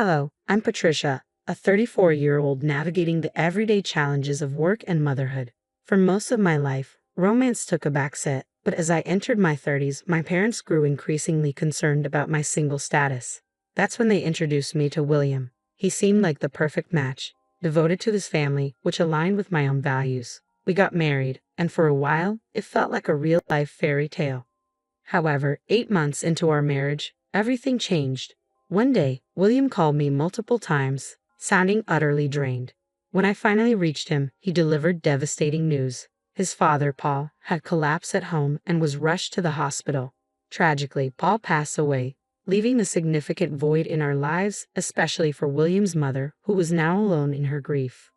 Hello, I'm Patricia, a 34-year-old navigating the everyday challenges of work and motherhood. For most of my life, romance took a backseat, but as I entered my 30s, my parents grew increasingly concerned about my single status. That's when they introduced me to William. He seemed like the perfect match, devoted to his family, which aligned with my own values. We got married, and for a while, it felt like a real-life fairy tale. However, 8 months into our marriage, everything changed. One day, William called me multiple times, sounding utterly drained. When I finally reached him, he delivered devastating news. His father, Paul, had collapsed at home and was rushed to the hospital. Tragically, Paul passed away, leaving a significant void in our lives, especially for William's mother, who was now alone in her grief.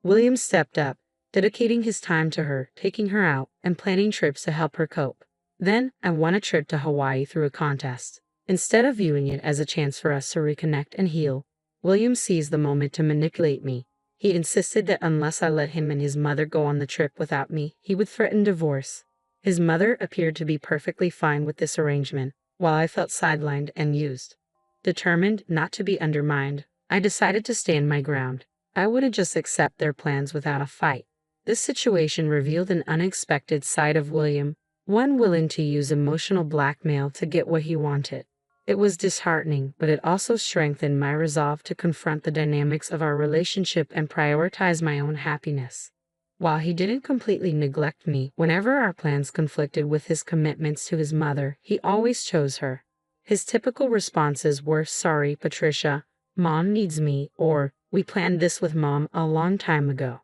William stepped up, dedicating his time to her, taking her out, and planning trips to help her cope. Then, I won a trip to Hawaii through a contest. Instead of viewing it as a chance for us to reconnect and heal, William seized the moment to manipulate me. He insisted that unless I let him and his mother go on the trip without me, he would threaten divorce. His mother appeared to be perfectly fine with this arrangement, while I felt sidelined and used. Determined not to be undermined, I decided to stand my ground. I wouldn't just accept their plans without a fight. This situation revealed an unexpected side of William, one willing to use emotional blackmail to get what he wanted. It was disheartening, but it also strengthened my resolve to confront the dynamics of our relationship and prioritize my own happiness. While he didn't completely neglect me, whenever our plans conflicted with his commitments to his mother, he always chose her. His typical responses were, "Sorry, Patricia, Mom needs me," or "We planned this with Mom a long time ago."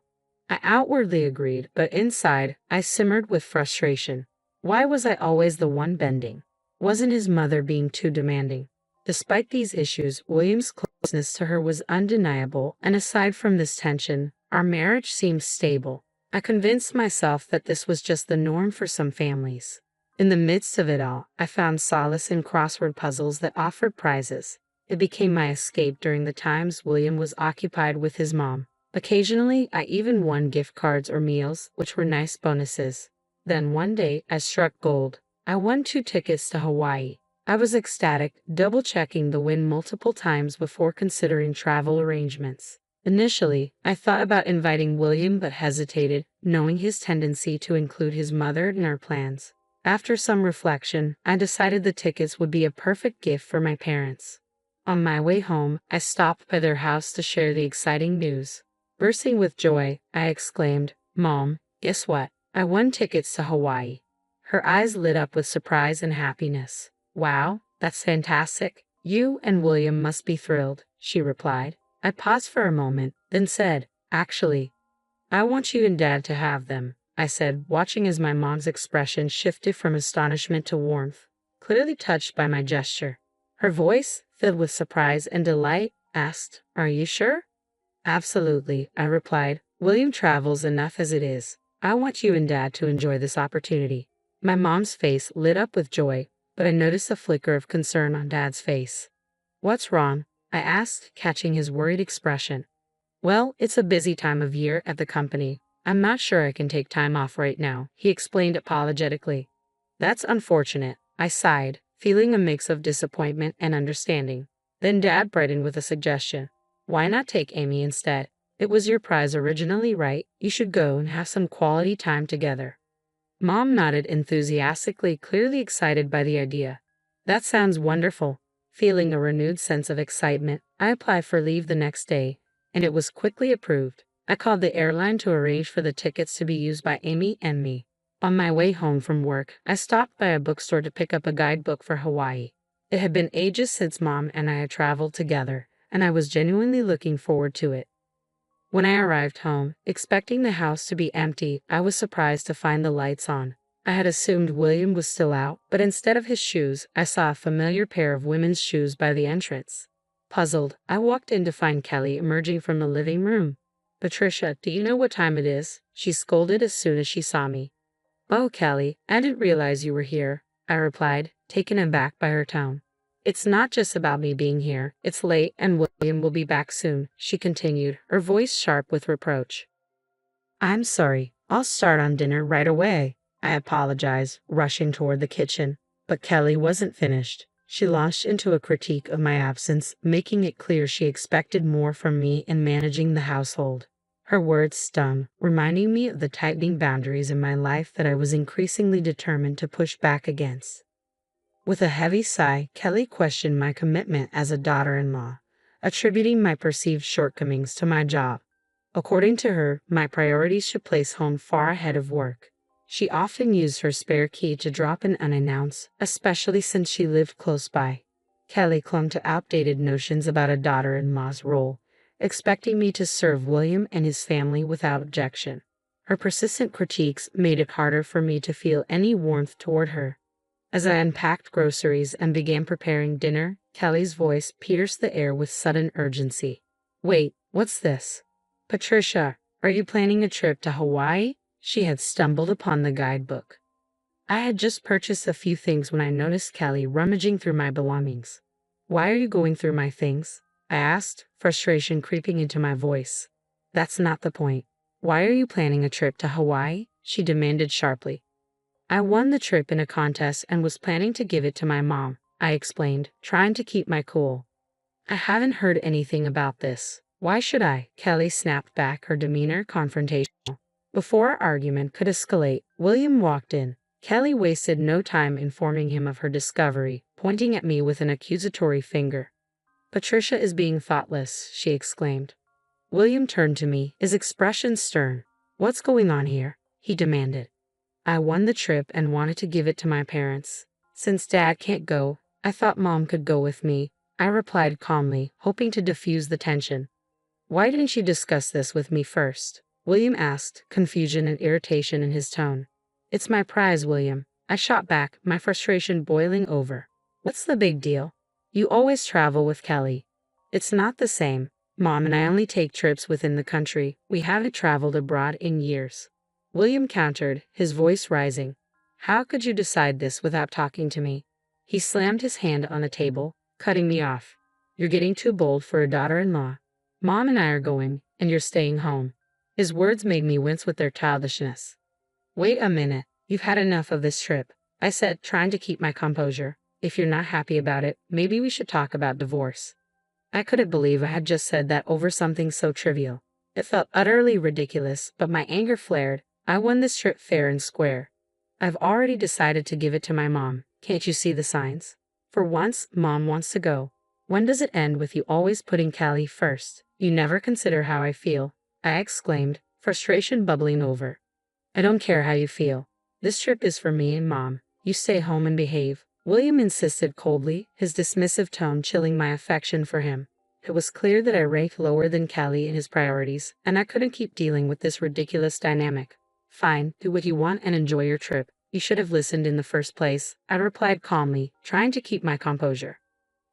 I outwardly agreed, but inside, I simmered with frustration. Why was I always the one bending? Wasn't his mother being too demanding? Despite these issues, William's closeness to her was undeniable, and aside from this tension, our marriage seemed stable. I convinced myself that this was just the norm for some families. In the midst of it all, I found solace in crossword puzzles that offered prizes. It became my escape during the times William was occupied with his mom. Occasionally, I even won gift cards or meals, which were nice bonuses. Then one day, I struck gold. I won 2 tickets to Hawaii. I was ecstatic, double-checking the win multiple times before considering travel arrangements. Initially, I thought about inviting William but hesitated, knowing his tendency to include his mother in our plans. After some reflection, I decided the tickets would be a perfect gift for my parents. On my way home, I stopped by their house to share the exciting news. Bursting with joy, I exclaimed, "Mom, guess what? I won tickets to Hawaii." Her eyes lit up with surprise and happiness. "Wow, that's fantastic. You and William must be thrilled," she replied. I paused for a moment, then said, "Actually, I want you and Dad to have them," I said, watching as my mom's expression shifted from astonishment to warmth, clearly touched by my gesture. Her voice, filled with surprise and delight, asked, "Are you sure?" "Absolutely," I replied. "William travels enough as it is. I want you and Dad to enjoy this opportunity." My mom's face lit up with joy, but I noticed a flicker of concern on Dad's face. "What's wrong?" I asked, catching his worried expression. "Well, it's a busy time of year at the company. I'm not sure I can take time off right now," he explained apologetically. "That's unfortunate," I sighed, feeling a mix of disappointment and understanding. Then Dad brightened with a suggestion. "Why not take Amy instead? It was your prize originally, right? You should go and have some quality time together." Mom nodded enthusiastically, clearly excited by the idea. "That sounds wonderful." Feeling a renewed sense of excitement, I applied for leave the next day, and it was quickly approved. I called the airline to arrange for the tickets to be used by Amy and me. On my way home from work, I stopped by a bookstore to pick up a guidebook for Hawaii. It had been ages since Mom and I had traveled together, and I was genuinely looking forward to it. When I arrived home, expecting the house to be empty, I was surprised to find the lights on. I had assumed William was still out, but instead of his shoes, I saw a familiar pair of women's shoes by the entrance. Puzzled, I walked in to find Kelly emerging from the living room. "Patricia, do you know what time it is?" she scolded as soon as she saw me. "Oh, Kelly, I didn't realize you were here," I replied, taken aback by her tone. "It's not just about me being here. It's late and William will be back soon," she continued, her voice sharp with reproach. "I'm sorry. I'll start on dinner right away," I apologized, rushing toward the kitchen. But Kelly wasn't finished. She launched into a critique of my absence, making it clear she expected more from me in managing the household. Her words stung, reminding me of the tightening boundaries in my life that I was increasingly determined to push back against. With a heavy sigh, Kelly questioned my commitment as a daughter-in-law, attributing my perceived shortcomings to my job. According to her, my priorities should place home far ahead of work. She often used her spare key to drop in unannounced, especially since she lived close by. Kelly clung to outdated notions about a daughter-in-law's role, expecting me to serve William and his family without objection. Her persistent critiques made it harder for me to feel any warmth toward her. As I unpacked groceries and began preparing dinner, Kelly's voice pierced the air with sudden urgency. "Wait, what's this? Patricia, are you planning a trip to Hawaii?" She had stumbled upon the guidebook. I had just purchased a few things when I noticed Kelly rummaging through my belongings. "Why are you going through my things?" I asked, frustration creeping into my voice. "That's not the point. Why are you planning a trip to Hawaii?" she demanded sharply. "I won the trip in a contest and was planning to give it to my mom," I explained, trying to keep my cool. "I haven't heard anything about this. Why should I?" Kelly snapped back, her demeanor confrontational. Before our argument could escalate, William walked in. Kelly wasted no time informing him of her discovery, pointing at me with an accusatory finger. "Patricia is being thoughtless," she exclaimed. William turned to me, his expression stern. "What's going on here?" he demanded. "I won the trip and wanted to give it to my parents. Since Dad can't go, I thought Mom could go with me," I replied calmly, hoping to diffuse the tension. "Why didn't you discuss this with me first?" William asked, confusion and irritation in his tone. "It's my prize, William," I shot back, my frustration boiling over. "What's the big deal? You always travel with Kelly." "It's not the same. Mom and I only take trips within the country. We haven't traveled abroad in years," William countered, his voice rising. "How could you decide this without talking to me?" He slammed his hand on the table, cutting me off. "You're getting too bold for a daughter-in-law. Mom and I are going, and you're staying home." His words made me wince with their childishness. "Wait a minute, you've had enough of this trip," I said, trying to keep my composure. "If you're not happy about it, maybe we should talk about divorce." I couldn't believe I had just said that over something so trivial. It felt utterly ridiculous, but my anger flared. "I won this trip fair and square. I've already decided to give it to my mom. Can't you see the signs? For once, Mom wants to go. When does it end with you always putting Callie first? You never consider how I feel," I exclaimed, frustration bubbling over. "I don't care how you feel. This trip is for me and Mom. You stay home and behave," William insisted coldly, his dismissive tone chilling my affection for him. It was clear that I ranked lower than Callie in his priorities, and I couldn't keep dealing with this ridiculous dynamic. "Fine, do what you want and enjoy your trip. You should have listened in the first place," I replied calmly, trying to keep my composure.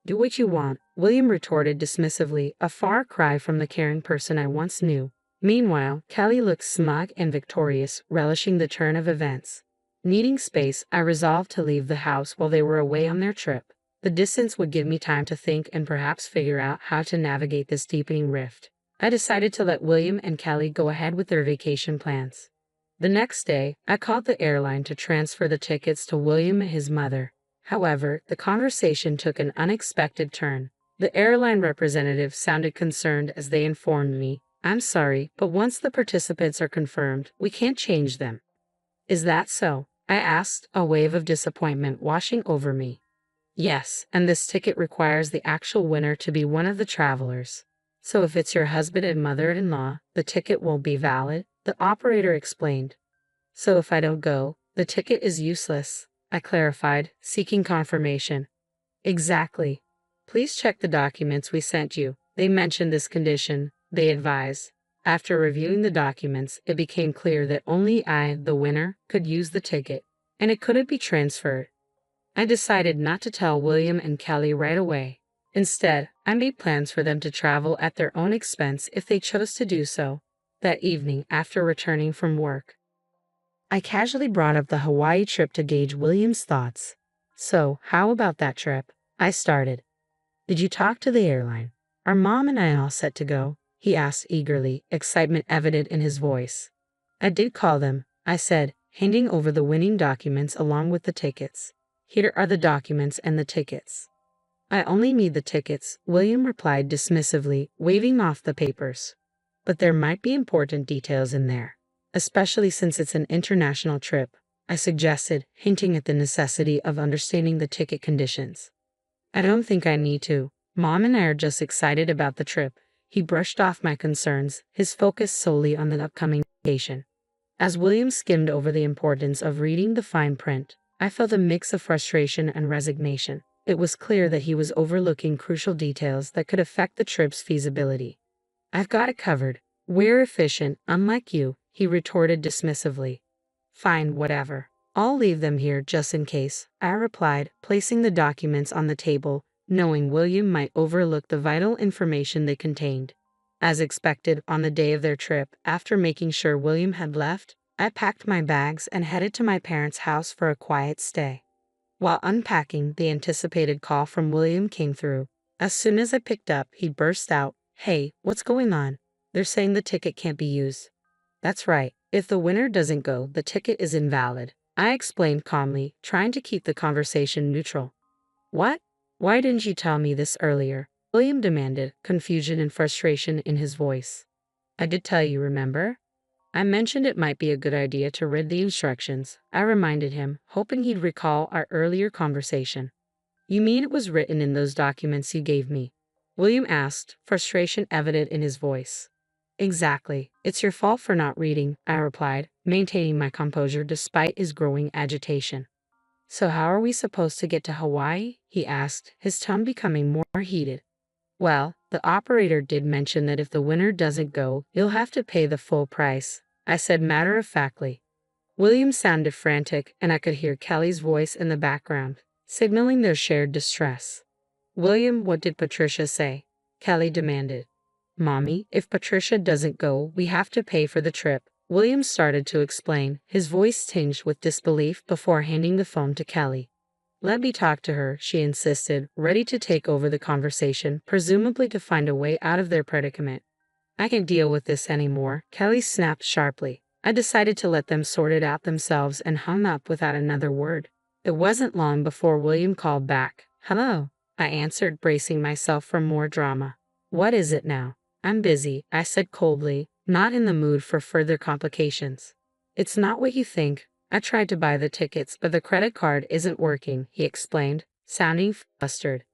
"Do what you want," William retorted dismissively, a far cry from the caring person I once knew. Meanwhile, Callie looked smug and victorious, relishing the turn of events. Needing space, I resolved to leave the house while they were away on their trip. The distance would give me time to think and perhaps figure out how to navigate this deepening rift. I decided to let William and Callie go ahead with their vacation plans. The next day, I called the airline to transfer the tickets to William and his mother. However, the conversation took an unexpected turn. The airline representative sounded concerned as they informed me, "I'm sorry, but once the participants are confirmed, we can't change them." "Is that so?" I asked, a wave of disappointment washing over me. "Yes, and this ticket requires the actual winner to be one of the travelers. So if it's your husband and mother-in-law, the ticket won't be valid," the operator explained. "So if I don't go, the ticket is useless," I clarified, seeking confirmation. "Exactly. Please check the documents we sent you. They mention this condition," they advised. After reviewing the documents, it became clear that only I, the winner, could use the ticket, and it couldn't be transferred. I decided not to tell William and Kelly right away. Instead, I made plans for them to travel at their own expense if they chose to do so. That evening, after returning from work, I casually brought up the Hawaii trip to gauge William's thoughts. "So, how about that trip?" I started. "Did you talk to the airline? Are Mom and I all set to go?" he asked eagerly, excitement evident in his voice. "I did call them," I said, handing over the winning documents along with the tickets. "Here are the documents and the tickets." I only need the tickets, William replied dismissively, waving off the papers. But there might be important details in there, especially since it's an international trip, I suggested, hinting at the necessity of understanding the ticket conditions. I don't think I need to. Mom and I are just excited about the trip. He brushed off my concerns, his focus solely on the upcoming vacation. As William skimmed over the importance of reading the fine print, I felt a mix of frustration and resignation. It was clear that he was overlooking crucial details that could affect the trip's feasibility. I've got it covered. We're efficient, unlike you, he retorted dismissively. Fine, whatever. I'll leave them here just in case, I replied, placing the documents on the table, knowing William might overlook the vital information they contained. As expected, on the day of their trip, after making sure William had left, I packed my bags and headed to my parents' house for a quiet stay. While unpacking, the anticipated call from William came through. As soon as I picked up, he burst out, "Hey, what's going on? They're saying the ticket can't be used." "That's right. If the winner doesn't go, the ticket is invalid," I explained calmly, trying to keep the conversation neutral. "What? Why didn't you tell me this earlier?" William demanded, confusion and frustration in his voice. "I did tell you, remember? I mentioned it might be a good idea to read the instructions," I reminded him, hoping he'd recall our earlier conversation. "You mean it was written in those documents you gave me?" William asked, frustration evident in his voice. "Exactly. It's your fault for not reading," I replied, maintaining my composure despite his growing agitation. "So how are we supposed to get to Hawaii?" he asked, his tone becoming more heated. "Well, the operator did mention that if the winner doesn't go, you'll have to pay the full price," I said matter-of-factly. William sounded frantic, and I could hear Kelly's voice in the background, signaling their shared distress. "William, what did Patricia say?" Kelly demanded. "Mommy, if Patricia doesn't go, we have to pay for the trip," William started to explain, his voice tinged with disbelief before handing the phone to Kelly. "Let me talk to her," she insisted, ready to take over the conversation, presumably to find a way out of their predicament. "I can't deal with this anymore," Kelly snapped sharply. I decided to let them sort it out themselves and hung up without another word. It wasn't long before William called back. "Hello," I answered, bracing myself for more drama. "What is it now?" "I'm busy," I said coldly, not in the mood for further complications. "It's not what you think. I tried to buy the tickets, but the credit card isn't working," he explained, sounding flustered.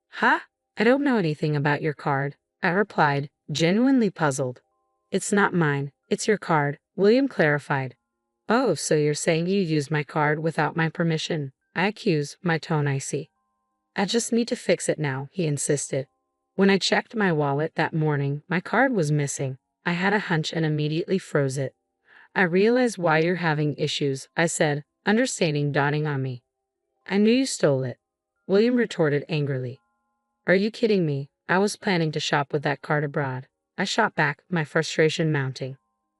"Huh? I don't know anything about your card," I replied, genuinely puzzled. "It's not mine. It's your card," William clarified. "Oh, so you're saying you used my card without my permission?" I accused, my tone icy. "I just need to fix it now," he insisted. "When I checked my wallet that morning, my card was missing. I had a hunch and immediately froze it." "I realize why you're having issues," I said, understanding dawning on me. "I knew you stole it," William retorted angrily. "Are you kidding me? I was planning to shop with that card abroad." I shot back, my frustration mounting.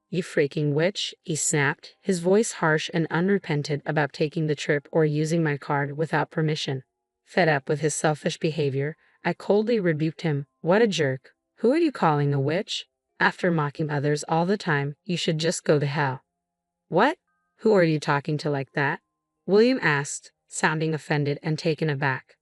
"You freaking witch," he snapped, his voice harsh and unrepentant about taking the trip or using my card without permission. Fed up with his selfish behavior, I coldly rebuked him. "What a jerk. Who are you calling a witch? After mocking others all the time, you should just go to hell." "What? Who are you talking to like that?" William asked, sounding offended and taken aback.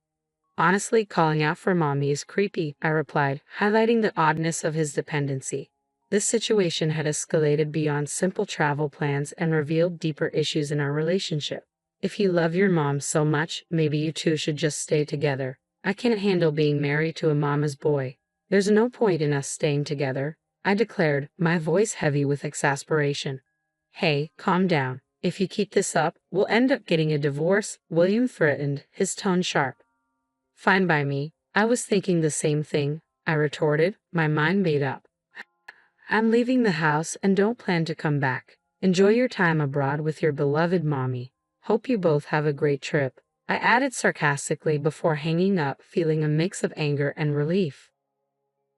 "Honestly, calling out for Mommy is creepy," I replied, highlighting the oddness of his dependency. This situation had escalated beyond simple travel plans and revealed deeper issues in our relationship. "If you love your mom so much, maybe you two should just stay together. I can't handle being married to a mama's boy. There's no point in us staying together," I declared, my voice heavy with exasperation. "Hey, calm down. If you keep this up, we'll end up getting a divorce," William threatened, his tone sharp. "Fine by me. I was thinking the same thing," I retorted, my mind made up. "I'm leaving the house and don't plan to come back. Enjoy your time abroad with your beloved mommy. Hope you both have a great trip," I added sarcastically before hanging up, feeling a mix of anger and relief.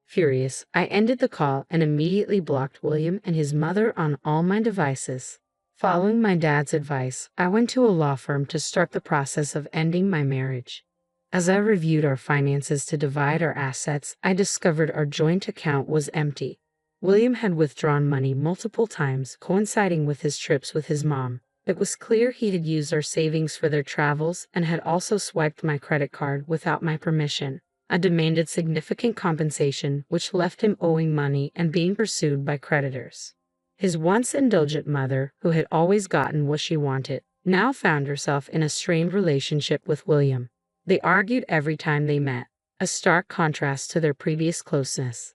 Furious, I ended the call and immediately blocked William and his mother on all my devices. Following my dad's advice, I went to a law firm to start the process of ending my marriage. As I reviewed our finances to divide our assets, I discovered our joint account was empty. William had withdrawn money multiple times, coinciding with his trips with his mom. It was clear he had used our savings for their travels and had also swiped my credit card without my permission. I demanded significant compensation, which left him owing money and being pursued by creditors. His once indulgent mother, who had always gotten what she wanted, now found herself in a strained relationship with William. They argued every time they met, a stark contrast to their previous closeness.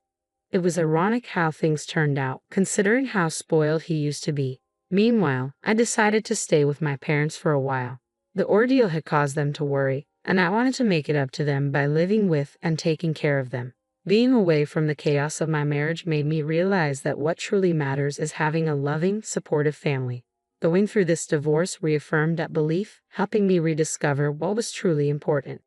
It was ironic how things turned out, considering how spoiled he used to be. Meanwhile, I decided to stay with my parents for a while. The ordeal had caused them to worry, and I wanted to make it up to them by living with and taking care of them. Being away from the chaos of my marriage made me realize that what truly matters is having a loving, supportive family. Going through this divorce reaffirmed that belief, helping me rediscover what was truly important.